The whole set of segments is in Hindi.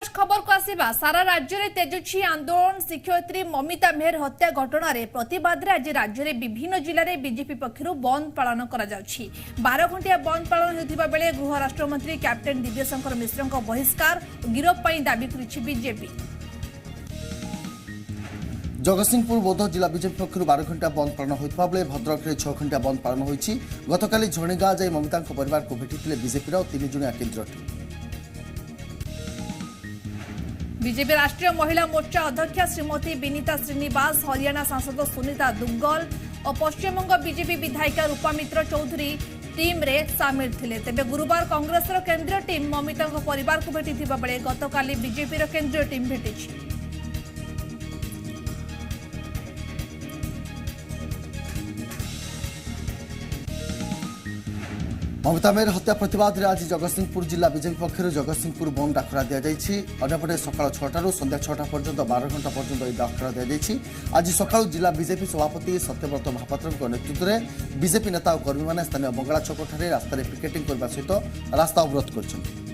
खबर को आसिबा सारा राज्य में तेजुछि आंदोलन। शिक्षयित्री ममिता मेहर हत्या घटना रे प्रतिवाद रे आज राज्य में विभिन्न जिले में बीजेपी पक्षरु बंद पालन करा जाउछि। 12 घंटिया बंद पालन होतिबा बेले गृह राष्ट्र मंत्री कैप्टेन दिव्यशंकर मिश्रଙ୍କ बहिष्कार गिरफ पई दाबी करिछि बीजेपी। जगतसिंहपुर बौद्ध जिला बीजेपी पक्षर 12 घंटा बंद पालन होता बेले भद्रक में 6 घंटा बंद पालन होती। गतकाली झणीगाँ जाई ममिता परिवार को भेटी बीजेपी 3 जणिया केन्द्र टीम। बीजेपी राष्ट्रीय महिला मोर्चा अध्यक्ष श्रीमती विनीता श्रीनिवास, हरियाणा सांसद सुनीता दुग्गल और पश्चिमबंग बीजेपी विधायिका रूपा मित्र चौधरी टीम रे सामिल थिले। तेबे गुरुवार कांग्रेस केंद्रीय टीम ममिता परिवार को भेटी बेले गतकाली बीजेपी केंद्रीय टीम भेटी। ममिता मेहर हत्या प्रतिवाद में आज जगतसिंहपुर जिला बीजेपी पक्षर जगतसिंहपुर बंद डाकरा दि जापटे सका 6 संध्या 6टा पर्यंत 12 घंटा पर्यंत यह डाकरा दि। आज सका जिला बीजेपी सभापति सत्यव्रत महापात्र नेतृत्व में बीजेपी नेता और कर्मी मैंने स्थानीय बंगाला चौक रास्त पिकेटिंग करने सहित रास्ता अवरोध कर।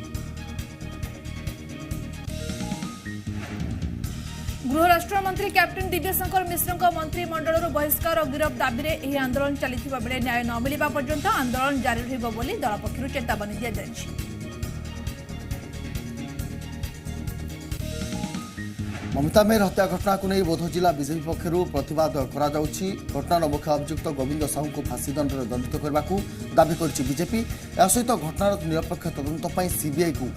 गृह राष्ट्र मंत्री कैप्टेन दिव्यशंकर मिश्रଙ୍କ मंत्रिमंडल बहिष्कार और गिरफ दाबी में यह आंदोलन चलता बेले न्याय न मिलवा पर्यंत आंदोलन जारी रहिबो बोली दल पक्षरु चेतावनी दिया जायछि। ममिता मेहर हत्या घटना को नहीं बौद्ध जिला बीजेपी पक्षर प्रतिवाद करा जाउछि। घटनार मुख्य अभियुक्त गोविंद साहू को फांसी दंड दंडित करने को दाबी करिछि बीजेपी। या सहित घटनार निरपेक्ष तदंत पई सीबीआई को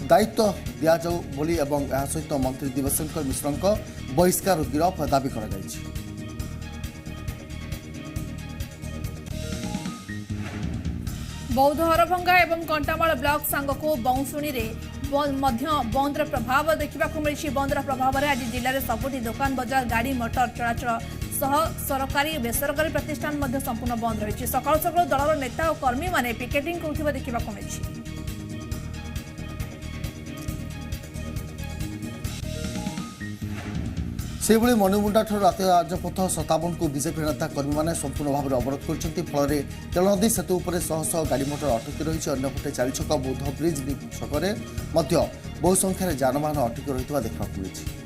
दायित्व दिया जाऊ बोली एवं या सहित मंत्री दिव्यशंकर मिश्रଙ୍କ बहिष्कार और गिरफ दाबी करा जायछि। बौद्ध हरभंगा एवं कंटामाल ब्लॉक सांगको बाउंसुणी रे बंदर प्रभाव देखा मिली। बंदर प्रभाव में आज जिले में सबुठी दुकान बजार गाड़ी मोटर चलाचल सह सरकारी बेसरकारी प्रतिष्ठान संपूर्ण बंद रही। सकाल सकाल दलर नेता और कर्मी माने पिकेटिंग करुवा देखा मिली। सेभଳି मणिमुंडा राति राजपथ 57 को बीजेपी नेता कर्मी मैंने संपूर्ण भाव में अवरोध कर फल तेलनदी सेतु पर शह शह गाड़ी मोटर अटकी रही। अंपटे 4 छक बौद्ध ब्रिज छकरे बहु संख्यार जानवाहन अटकी रही देखा मिली।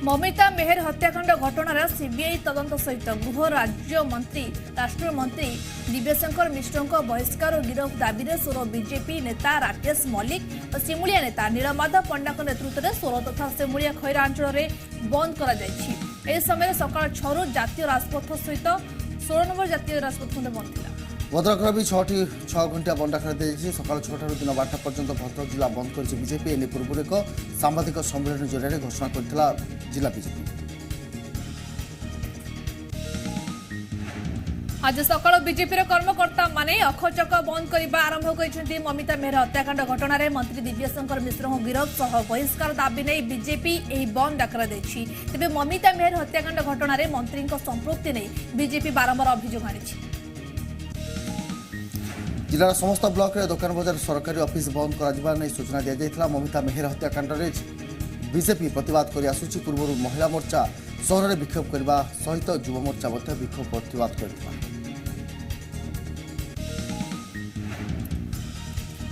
ममिता मेहर हत्याकांड घटनार सीबीआई तदंत सहित गृह राज्य मंत्री राष्ट्रीय मंत्री दिव्यशंकर मिश्रଙ୍କ बहिष्कार और गिरफ दाबी में सोर बीजेपी नेता राकेश मल्लिक और सिमुलिया नेता नीलमाधव पंडा नेतृत्व में सोर तथा सिमुलिया खैरा अंचल में बंद कर समय सका 6 जातीय राजपथ सहित 16 नंबर जातीय राजपथ बंद था। भद्रक भी 6 घंटा बंद डाकरा दी सका 6 दिन 12टा पर्यंत भद्रक जिला बंद कर बीजेपी एने पूर्व एक सांबादिक सम्मेलन जरिए घोषणा करथिला जिला बीजेपी। आज सकाल बीजेपी कर्मकर्ता माने अखचक बंद करने आरंभ कर। ममिता मेहर हत्याकांड घटना रे मंत्री दिव्यशंकर मिश्र गिरफ सह बहिष्कार दाबी नहीं बीजेपी यह बंद डाकरा देछि। तेबे ममिता मेहर हत्याकांड घटना रे मंत्री संपृक्ति नहीं बीजेपी बारंबार अभियोग आनिछि। जिलार समस्त ब्लॉक रे दुकान बजार सरकारी ऑफिस बंद कर सूचना दी जाइथिला। ममिता मेहर हत्याकांड रे बीजेपी प्रतिवाद कर आसुछि। पूर्व महिला मोर्चा सहर में विक्षोभ करने सहित युव मोर्चा विक्षोभ प्रतिवाद करथिला।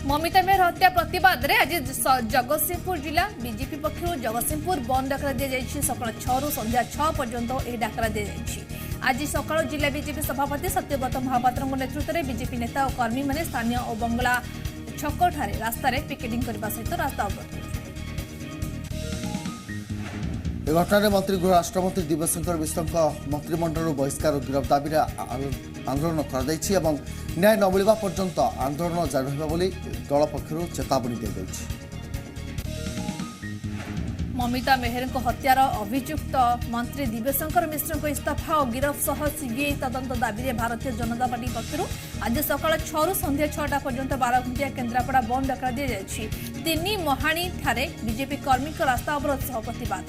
ममिता मेहर हत्या प्रतिवाद रे आज जगतसिंहपुर जिला बीजेपी पक्षर जगतसिंहपुर बंद डाकरा दी जाइछि। सकाळ 6 रु संध्या 6 पर्यंत यह डाकरा दी जाइछि। आज सकाळ जिला बीजेपी सभापति सत्यव्रत महापात्र नेतृत्व में बीजेपी नेता और कर्मी मैंने स्थानीय और बंगला छक रास्ता पिकेटिंग करने सहित रास्ता अवरोध कर। घटना में मंत्री गृह राष्ट्रमंत्री दिव्यशंकर मिश्र मंत्रिमंडल बहिष्कार और गिरफ दाबी आंदोलन कर न्याय न मिलवा पर्यंत आंदोलन जारी रही दल पक्षर चेतावनी दी जाइछि। ममिता मेहर हत्यार अभियुक्त मंत्री दिव्यशंकर मिश्र इस्तीफा और गिरफ सह सीबीआई तदंत दाबी में भारतीय जनता पार्टी पक्षर आज सकाळ 6 रु संध्या 6टा पर्यंत 12 घंटिया केन्द्रापड़ा बंद डाकरा दी जाइछि। 3 महाणी ठारे बीजेपी कर्मी रास्ता अवरोध सह प्रतिवाद।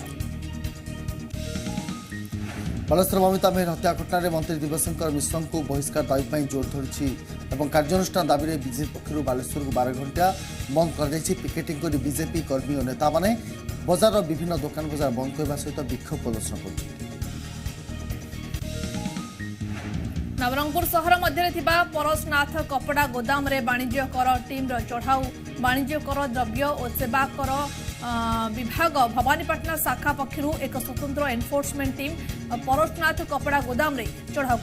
बालेश्वर ममिता मेहर हत्या घटना में मंत्री दिव्यशंकर मिश्र को बहिष्कार दाबी जोर धरी कार्यानुष्ठान दाबी में बीजेपी पक्षर बालेश्वर को 12 घंटा बंद कर पिकेटिंग कर बीजेपी कर्मी और नेता माने बजार विभिन्न दुकान बजार बंद करने सहित विक्षोभ प्रदर्शन कर। नवरंगपुर सहर मध्य परशनाथ कपड़ा गोदाम रे वाणिज्य कर टीम चढ़ाऊ वाणिज्य कर द्रव्य और सेवा कर विभाग भवानीपाटना शाखा पक्षर एक स्वतंत्र एनफोर्समेंट टीम परशनाथ कपड़ा गोदाम रे चढ़ाऊ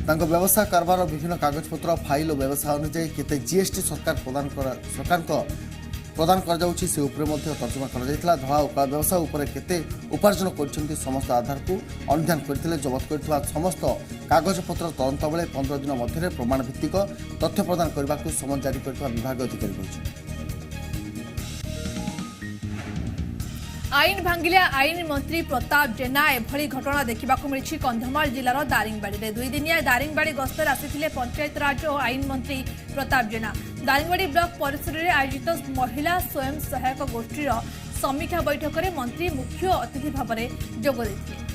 कर व्यवसाय कारबार विभिन्न कागजपत्र फाइल और व्यवसाय अनुसार केते जीएसटी सरकार प्रदान कर तर्जमा कर धड़ा उकाला व्यवसाय उपर केते उपार्जन कर समस्त आधार को अनुधान करते जबत कर समस्त कागजपत्र तदंत बेले 15 दिन मध्य प्रमाण भित्तिक तथ्य प्रदान करने को समन जारी कर विभाग अधिकारी कहते आईन भांगिले आईन मंत्री प्रताप जेना एभली घटना देखा मिली कंधमाल जिलार दारिंगबाड़ी में 2 दिनिया दारिंगबाड़ी गस्तर आसी पंचायत राज और आईन मंत्री प्रताप जेना दारिंगबाड़ी ब्लॉक परिसर में आयोजित महिला स्वयं सहायक गोष्ठी समीक्षा बैठक में मंत्री मुख्य अतिथि भाव में जोग देते।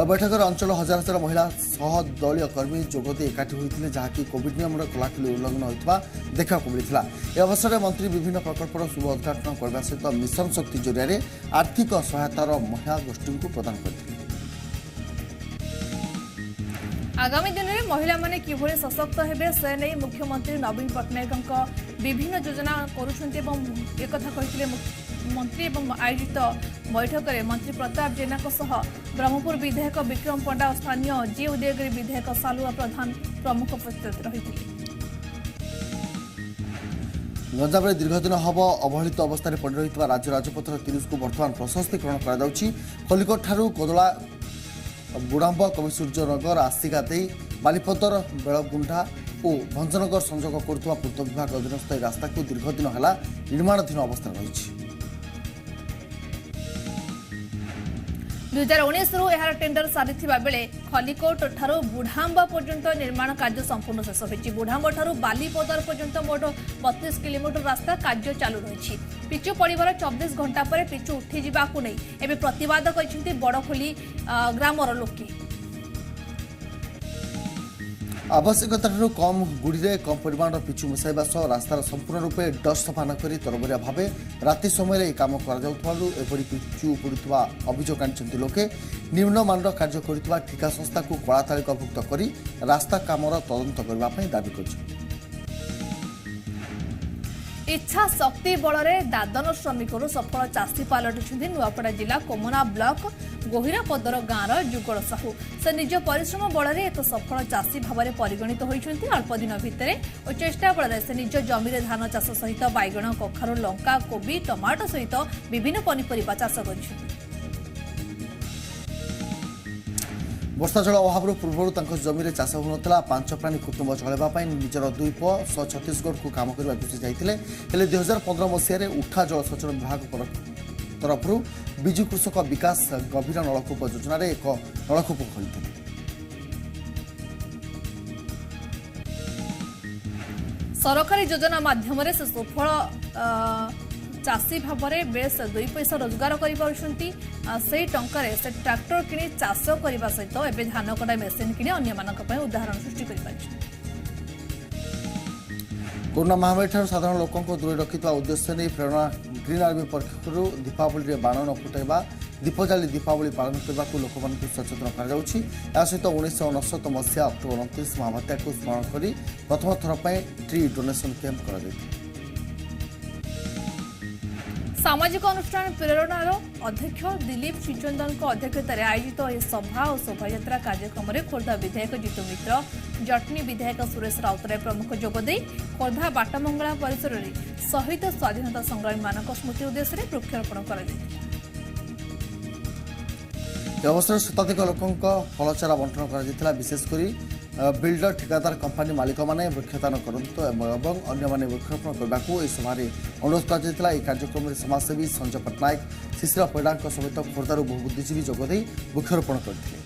बैठक अंचल हजार हजार महिला सह दलीय कर्मी जोगदे एकाठी होते जहाँकि कोविड नियम कलाखिली उल्लंघन होता देखा मिलता। यह अवसर में मंत्री विभिन्न प्रकल्पर शुभ उद्घाटन करने सहित मिशन शक्ति जरिया आर्थिक सहायतार महिला गोष्ठी को प्रदान करते। आगामी दिन में महिला माने किभली सशक्त हेबे से नहीं मुख्यमंत्री नवीन पट्टनायक विभिन्न योजना करुछन्ते मंत्री एवं आयोजित बैठक में मंत्री प्रताप जेना ब्रह्मपुर विधायक विक्रम पंडा और स्थानीय जी उदयगिरी विधायक सालुआ प्रधान प्रमुख उपस्थित रही। गंजाम में दीर्घ दिन हम अवहेलित अवस्था पड़ रही राज्य राजपथ 30 को बर्तमान प्रशस्तीकरण खलिकोट ठारू कोदला बुढ़ाम्ब कविसूर्यनगर आसिका दे बालीपदर बेलगुंडा और भंजनगर संजोग करुवा पूर्त विभाग अधीनस्थ रास्ता को दीर्घ दिन है निर्माणाधीन अवस्था रही। 2019 यार टेंडर सारी बेले खलिकोट ठारू बुढ़ाम्ब पर्यंत निर्माण कार्य संपूर्ण शेष होती। बुढ़ाम्ब ठारू बालीपदर पर्यंत मोट 32 किलोमीटर रास्ता कार्य चालू रही। पिचु पड़वर 24 घंटा पर पिचु उठी जावाक नहीं एवं प्रतिवाद कर बड़खोली ग्रामर लोके आवश्यकता कम गुड़ी कम परिमाण पिचु मिसाइबा सह रास्तार संपूर्ण रूपे डस्ट सफा न कर तरबरिया भाव राति समय काम करपरी पिचु पड़ुवा अभियोग आनी लोके निम्नमान कार्य कर ठिका संस्था को कला तालिकाभुक्त कर रास्ता कामर तदंत करने दाबी कर। इच्छा शक्ति बल में दादन श्रमिक सफल चाषी पलटि नुआपड़ा जिला कोमना ब्लॉक गोहिरापदर गाँवर जुगल साहू से निज परिश्रम बल में एक सफल चाषी भाव में परिगणित होती अल्प दिन भितर और चेष्टा बल से निज जमी धान चाष सहित बैगण कखारू लंका कोबी टमाटो सहित विभिन्न पनीपरिया चाष कर। वर्षा जल अभाव पूर्व जमी चाष होता 5 प्राणी कुटुंब चलवाई निजर 2 पुओ सह छत्तीसगढ़ को काम करने से जाते 2015 मसीह उठा जलसेचन विभाग तरफ विजु कृषक विकास गभीर नलकूप योजन एक नलकूप खोलते। सरकारी योजना माध्यम से सफल चाषी भाव में बेस 2 पैसा रोजगार कर टंकार से ट्रैक्टर किणी चाष करने सहित एवं धान कटा मेसीन किणी अन्य उदाहरण सृष्टि कर। कोरोना महामारी साधारण लोकों दूर रखिता उद्देश्य नहीं प्रेरणा ग्रीन आर्मी पक्षर दीपावली में बाण न फुटाइबा दीप जाली दीपावली पालन करने को लोक सचेतन कर सहित 1969 मसीहा अक्टोबर 29 महाबात्या को स्मरण कर प्रथम थर पर ट्री डोनेशन कैंप कर। सामाजिक अनुष्ठान प्रेरणार अध्यक्ष दिलीप श्रीचंदन अध्यक्षतार आयोजित यह सभा और शोभायात्रा कार्यक्रम में खोर्धा विधायक जीतू मित्र जटनी विधायक सुरेश राउतराय प्रमुख जोगदे खोर्धा बाटमंगला परिसर में शहीद स्वाधीनता संग्रामी मान स्मृति उद्देश्य वृक्षारोपण कर। अवसर शताधिक लोकों फलचारा बंटन कर विशेषकर बिल्डर ठिकादार कंपानी मालिक मैंने वृक्षदान करते अन्य वृक्षारोपण करने को इस सभारे अनुरोध कर कार्यक्रम में समाजसेवी संजय पट्टनायक शिशिर पैड़ा समेत खोर्धार बहु बुद्धिजीवी जोगदे वृक्षारोपण करते।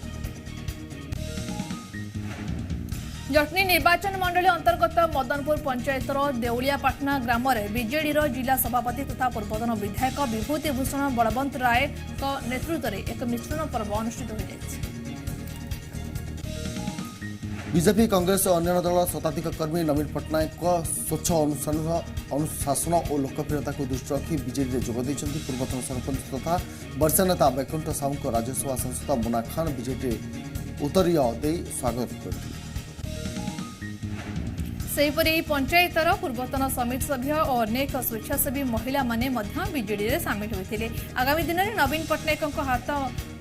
जटनी निर्वाचन मंडली अंतर्गत मदनपुर पंचायतर देउलियापाटना ग्राम बीजेडी जिला सभापति तथा पूर्वतन विधायक विभूति भूषण बलवंत राय नेतृत्व में एक मिश्रण पर्व अनुष्ठित हो बीजेपी कांग्रेस और अन्य दल शताधिक कर्मी नवीन पट्टनायक स्वच्छ अनुशासन और लोकप्रियता को दृष्टि रखी बीजेडी जोग देइछन्ति। पूर्वतन सरपंच तथा वर्षा नेता बैकुंठ साहू राज्यसभा सांसद मुना खान बीजेडी उत्तरीय दे स्वागत करथिले। सेहीपरि पंचायतर पूर्वतन समिति सभ्य और अनेक स्वेच्छासेवी महिला माने बीजेडी रे सामिल होते। आगामी दिन में नवीन पट्टनायक हाथ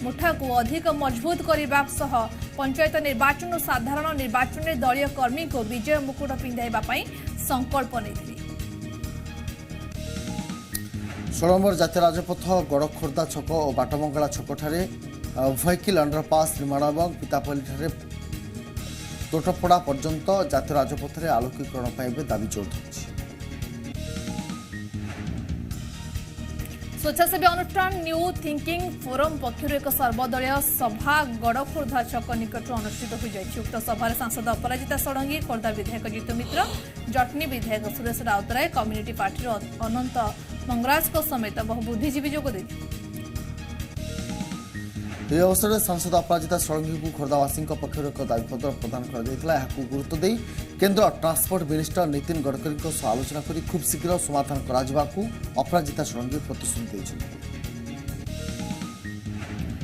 मुठा को अधिक मजबूत करने सह पंचायत निर्वाचन और साधारण निर्वाचन में दलीय कर्मी को विजय मुकुट पिंधाइबा पई संकल्प नेथिले। 16 नंबर जातीय राजपथ गड़ खोर्धा छक और बाटमंगला छकठारे व्हीकल अंडरपास निर्माण और पितापल्ली तोटपड़ा पर्यंत जातीय राजपथ में आलोकीकरण पाइबे दाबी जोर धरिछि। स्वेच्छासेवी अनुष्ठान न्यू थिंकिंग फोरम पक्षर एक सर्वदलीय सभा गड़खोर्धा छक निकट अनुष्ठित हो जाएगी। उक्त सभार सांसद अपराजिता षडंगी, खोर्धा विधायक जीतू मित्र, जटनी विधायक सुरेश राउतराय, कम्युनिटी पार्टी अनंत मंगराज समेत बहु बुद्धिजीवी जोग देते। यह अवसर में सांसद अपराजिता षडंगी को खोर्धावासी पक्ष एक दाबीपत्र प्रदान कर गुरुत्व दे केन्द्र ट्रांसपोर्ट मिनिस्टर नितिन गडकरी आलोचना कर खूब शीघ्र समाधान कर अपराजिता षडंगी प्रतिश्रुति देते।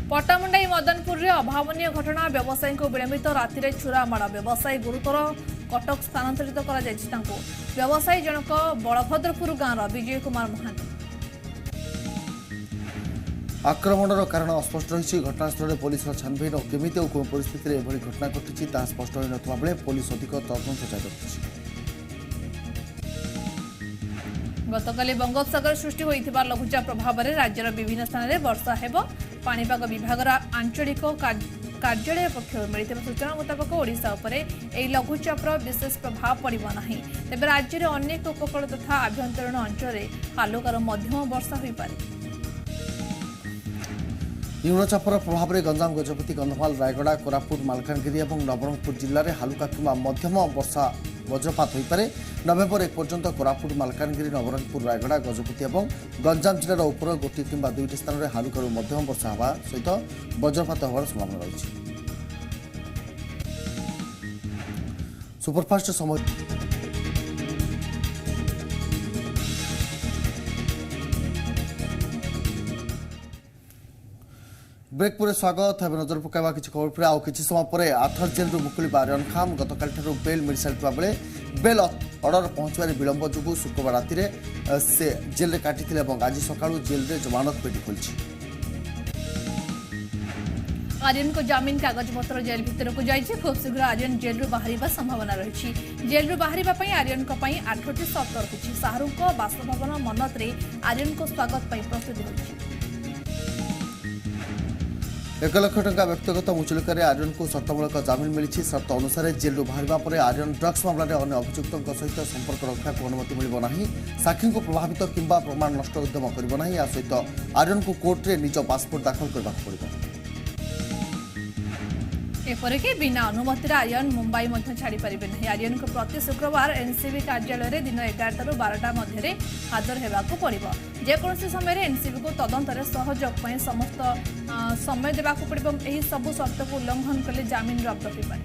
पट्टामुंडाई मदनपुर अभावनीय घटना व्यवसायी को विलंबित राति छुरा माड़ व्यवसायी गुरुतर कटक स्थानांतरित कर व्यवसायी जनक बलभद्रपुर गांव विजय कुमार महांती। आक्रमणर कारण अस्पष्ट रही घटनास्थल पुलिस छानबीन और केमिति और कौन परिस्थिति में एभली घटना घटी स्पष्ट हो नथिबा बेले पुलिस अधिक तदंत जारी रखिछि। गतकाली बंगोपसागर सृष्टि होइथिबा लघुचाप प्रभाव में राज्यर विभिन्न स्थान में वर्षा हेब। पाणीपाग विभाग आंचलिक कार्यालय पक्षर मिलिଥିବା सूचना मुताबक ओडिशा उपरे एही लघुचापर विशेष प्रभाव पड़िब नाही। तेबे राज्य में अनेक उपकूल तथा आभ्यंतरीण अंचल में हालुकार मध्यम वर्षा होई पारे। निम्नचापर प्रभाव में गंजाम गजपति कंधमाल रायगड़ा कोरापुट मालकानगिरी और नवरंगपुर जिले में हालुका किंवा मध्यम वर्षा वज्रपात हो पारे। नवेम्बर 1 पर्यंत कोरापुट मालकानगिरी नवरंगपुर रायगड़ा गजपति और गंजाम जिलार उपर गोटे किंवा दुईटी स्थान में हालुका मध्यम वर्षा होगा सहित वज्रपात होवार संभावना रही। सुपरफास्ट समय ब्रेक पर स्वागत है। नजर पकाइबा किछि खबर पर आउ किछि समय पर आथर जेल मुकुलिबा आर्यन खान गतकाली बेल मिल सारिथिबा बेले बेल अर्डर पहुंचबार विलंब जोगु शुक्रवार राति से जेल काटिथिले और आज सकाळु जेल रे जमानत पेटी खोलछि। आर्यन को जामिन कागजपत्र जेल भितर को जाइए। खूब शीघ्र आर्यन जेल बाहर संभावना रही। जेल बाहर आर्यन 8टी सर्त रही। शाहरुख बासभवन मनत आर्यन को स्वागत प्रस्तुति होगी। 1 लाख टंका व्यक्तिगत मुचलिकार आर्यन को शर्तमूलक जमिन मिली। शर्त अनुसार जेल बाहर पर आर्यन ड्रग्स मामलें अन्य अभियुक्तों सहित संपर्क रखा अनुमति मिलना। साक्षी को प्रभावित किंवा प्रमाण नष्ट उद्यम करना। या सहित आर्यन को कोर्ट में निज पासपोर्ट दाखल करने पड़े। एपरिक बिना अनुमति आर्यन मुंबई छाड़ी पारे नहीं। आर्यन को प्रति शुक्रवार एनसीबी कार्यालय दिन 11 ରୁ 12 मध्य हाजर होगाक पड़ो। जेकोसी समय एनसीबी को तदंतर सहयोग समस्त समय देवाक पड़ो। यही सबू शर्त को उल्लंघन कले जामिन रद्द हो पारे।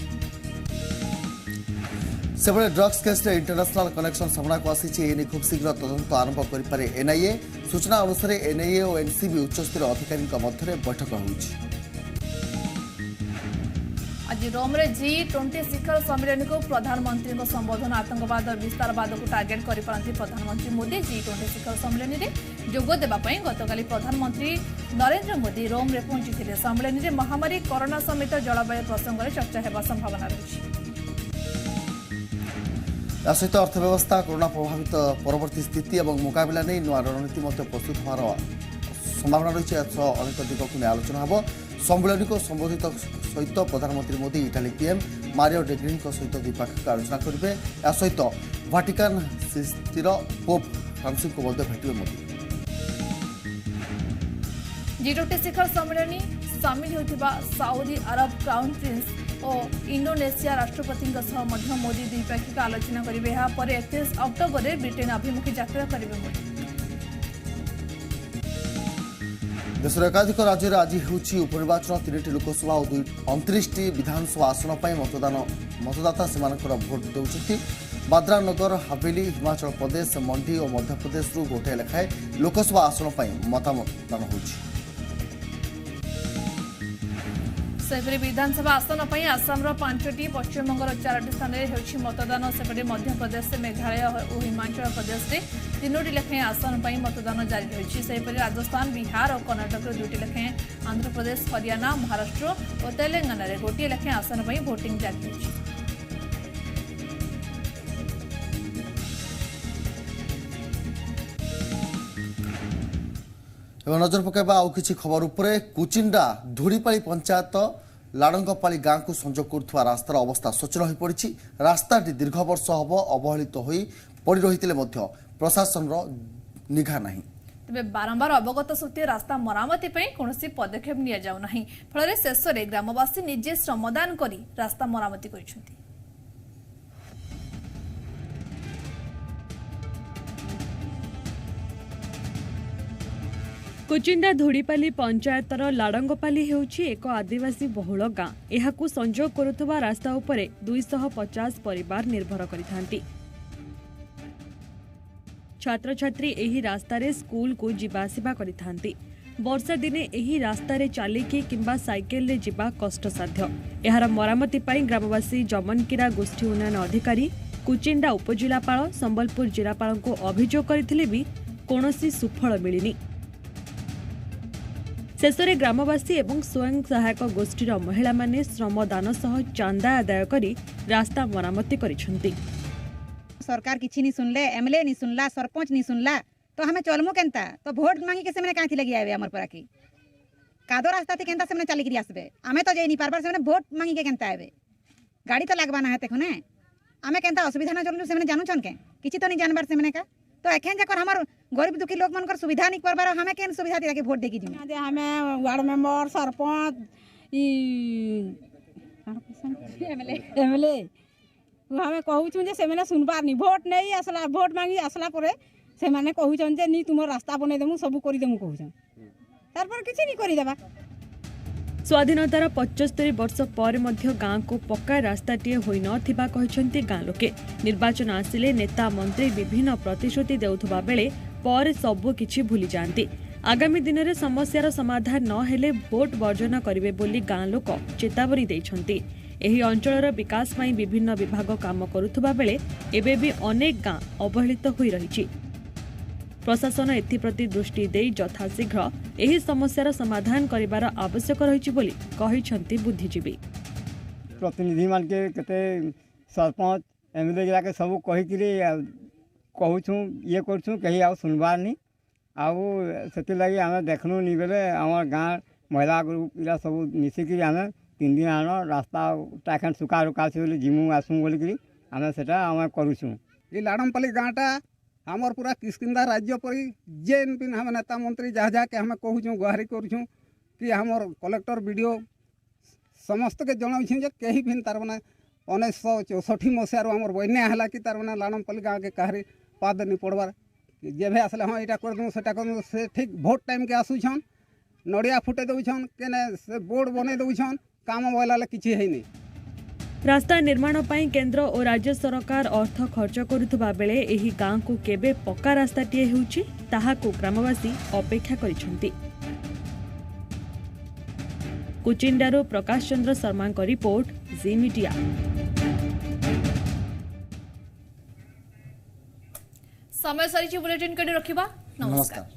सेबले ड्रग्स केस रे इंटरनेशनल कनेक्शन सामना को आसी खूब शीघ्र तदंत आरंभ करें एनआईए। सूचना अनुसार एनआईए और एनसीबी उच्चस्तर अधिकारी मध्य बैठक होगी। आज रोम रे G20 शिखर सम्मेलन को प्रधानमंत्री संबोधन आतंकवाद और विस्तारवाद को टार्गेट कर प्रधानमंत्री मोदी G20 शिखर सम्मेलन में जोग देवाई गतकाली प्रधानमंत्री नरेंद्र मोदी रोम रे पहुंची। सम्मेलन में महामारी कोरोना समेत जलवायु प्रसंग में चर्चा होगा संभावना रही। सहित अर्थव्यवस्था कोरोना प्रभावित परवर्ती स्थिति और मुकाबला नहीं नुआ रणनीति प्रस्तुत होवार संभावना रही। अनेक दिग को आलोचना हो। सम्मेलन को संबोधित सहित प्रधानमंत्री मोदी इटाली पीएम मारियो ड्रैगी सहित द्विपाक्षिक आलोचना करेंगे। या सहित वाटिकान सिटीर पोप फ्रांसिस को भेटे मोदी। G20 शिखर सम्मेलन सामिल होता साउदी अरब क्राउन प्रिंस और इंडोनेशिया राष्ट्रपति मोदी द्विपाक्षिक आलोचना करेंगे। यहाँ 31 अक्टोबर में ब्रिटेन अभिमुखी यात्रा करेंगे मोदी। देशर एकाधिक राज्य आज होची उपनिर्वाचन 3टी लोकसभा और 29टी विधानसभा आसन पर मतदाता से भोट देउछथि। बाद्रा नगर हवेली हिमाचल प्रदेश मंडी और मध्य प्रदेश गोटे लेखाएं लोकसभा आसन पर मतदान होची। सेपरी विधानसभा आसन पर आसाम 5टी पश्चिमबंगर 4टी स्थान में होची मतदान। सेपटे मध्य प्रदेश मेघालय और हिमाचल प्रदेश में 3टी लेखाएं आसन पर मतदान जारी रही। सेपरी राजस्थान बिहार और कर्नाटक 2टी लेखाएं आंध्र प्रदेश हरियाणा महाराष्ट्र और तेलंगाना में गोटे लेखाएं आसन पर भोटिंग जारी रही। नजर पकाइबा आउ किछि खबर उपरे। कुचिंडा धूड़ीपाली पंचायत लाडंगपाली गाँव को संजोग करुवा रास्तार अवस्था शोचनीय हो पड़ी। रास्ताटी दीर्घ वर्ष हम अवहेलित हो पड़ रही प्रशासन निघा नहीं। तेज बारंबार अवगत सत्वे रास्ता मरामती कौन पदक्षेप नि जाऊना फल शेष में ग्रामवासी निजे श्रमदान कर रास्ता मरामती कर। कुचिंडा धूड़ीपाली पंचायतर लाडंगपाली हेउछि एक आदिवासी बहुल गाँ। एहाकु संजोग करुवा रास्ता उपरे 250 परिवार निर्भर करिथांती। छात्र छात्री एही रास्तारे स्कूल को जिबा आसिबा करिथांती। वर्षा दिने एही रास्तारे चालिकी किंबा साइकेल रे जिबा कष्टसाध्य। एहार मरामती पई ग्रामवासी जमनकिरा गोष्ठी उन्नयन अधिकारी कुचिंडा उपजिलापाल संबलपुर जिलापाल को अभियोग करथिले भी कोनोसी सुफल मिलिनी। शेष में ग्रामवासी एवं स्वयं सहायक गोष्ठीर महिला माने श्रमदान सह चांदा आदाय करी रास्ता मरामती करिसेंती। सरकार किछि नि सुनले, एमएलए नि सुनला, सरपंच नि सुनला तो हमें चलमु केनता तो वोट मांगी के सेमने काथि लगी आबे हमर परा की कादो रास्ता थी केनता सेमने चली करी आसबे। आमे तो जेनी पारबार सेमने वोट मांगी के केनता आबे। गाड़ी तो लागबा ना हेते खने आमे केनता असुविधा ना चलनु सेमने जानू छन के किछि तो नि जानबार सेमने का तो एखेन जाकर हमर गरीब दुखी लोग मनकर सुविधा नहीं करबार हमें केन सुविधा दिला के वोट देगी जी हमें वार्ड मेंबर सरपंच एमएलए हमें कहूँ जे से सुनबार नहीं भोट नहीं आसला भोट मांगी आसला पर से माने कहूँ जे नी तुम रास्ता बने देमु सब करी देमु कहूँ तार पर किछि नहीं करी देबा। स्वाधीनतार 75 वर्ष पर मध्य गाँ को पक्का रास्ताटीए होई नथिबा कहिसेंती गाँ लोके। निर्वाचन आसिले नेता मंत्री विभिन्न प्रतिश्रुति देउथबा बेले पर सबु किछि भूली जांती। आगामी दिन में समस्यार समाधान न हेले भोट वर्जन करिवे बोली गाँ लोक चेतावनी दैछंती। एही अंचलर विकास पई विभिन्न विभाग काम करुथबा बेले एबे भी अनेक गाँ अवहेलित होई रहिछि। प्रशासन एथिप्रति दृष्टि देई यथाशीघ्र एही समस्यार समाधान करिवार आवश्यक रहिछि बोली कहिसंती बुद्धिजीवी। प्रतिनिधि मान के केते सरपंच एमएलए गिरा के सब कहि कि कहूँ ये करूँ कहीं आउ सुनबार नहीं आउ से लगी आम देखनु नहीं बेले आम गाँव महिला ग्रुप इला सब मिसिकी आम 3 दिन आन रास्ता टाखन सुखा रुका से जिमु आसू बोलिकी आम से करूँ। ये लाडंपाली गाँटा आमर पूरा किस्किंदा राज्य परी जेन भी हम नेता मंत्री जहाँ जहाँ के हमें कहूँ गुहारी करूँ कि हमर कलेक्टर वीडियो समस्त के जनाऊँ जे कहीं भी तार मैंने 1964 मसीहार आमर बन्या है कि तार मैंने लाडंपाली गाँव के कहारी पाद नहीं पड़बार जेबे आसले हाँ यहाँ करदूँ से करदूँ से ठीक भोट टाइम के आसुछन नड़िया फुटे दौछन केने से बोर्ड बने दौछन काम बोला किसी है नहीं। रास्ता निर्माण पई केंद्र और राज्य सरकार अर्थ खर्च करुथबा बेले एही गाँ को केबे पक्का रास्ताटीए हेउछि ताहाकु ग्रामवासी अपेक्षा करिसेंती। कुचिंडारो प्रकाश चंद्र शर्मा को रिपोर्ट जी मीडिया। समय सरी बुलेटिन कडी रखिबा। नमस्कार।